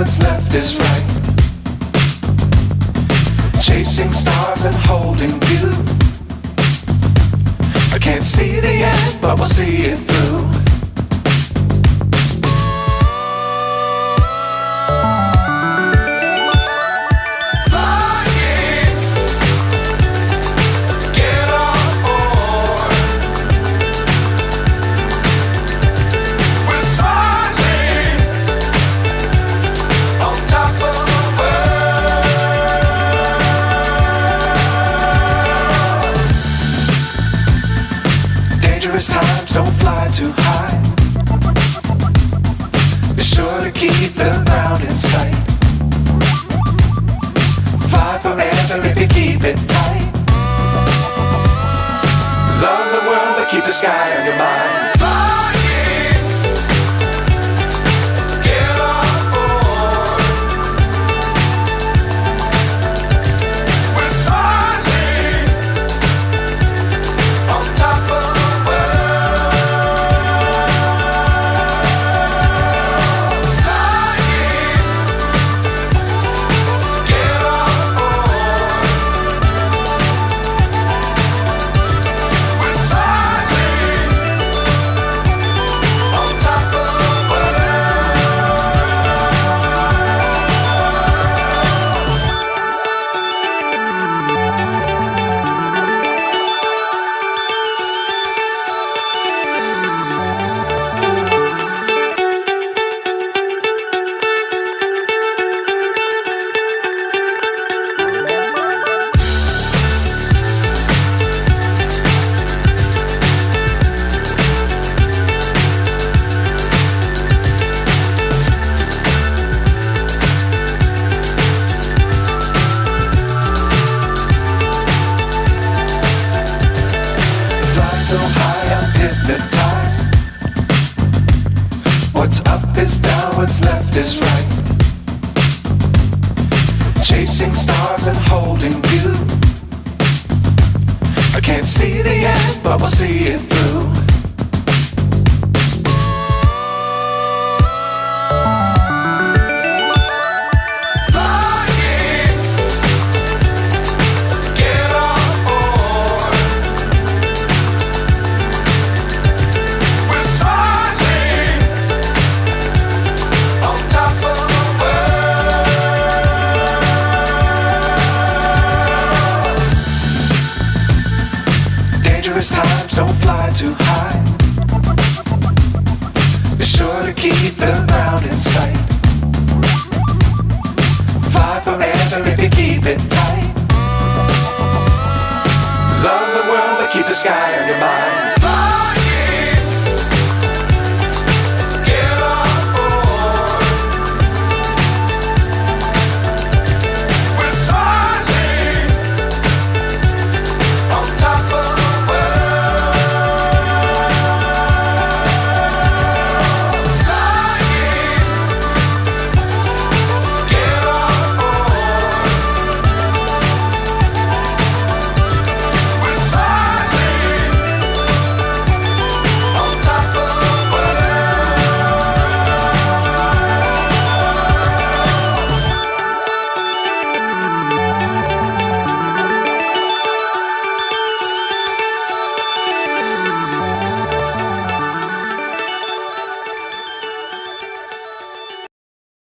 what's left is right. Chasing stars and holding you. I can't see the end, but we'll see it through. Times don't fly too high. Be sure to keep the ground in sight. Fly forever if you keep it tight. Love the world but keep the sky on your mind. So high I'm hypnotized. What's up is down, what's left is right. Chasing stars and holding you. I can't see the end, but we'll see it through. Times don't fly too high. Be sure to keep the ground in sight. Fly forever if you keep it tight. Love the world but keep the sky on your mind.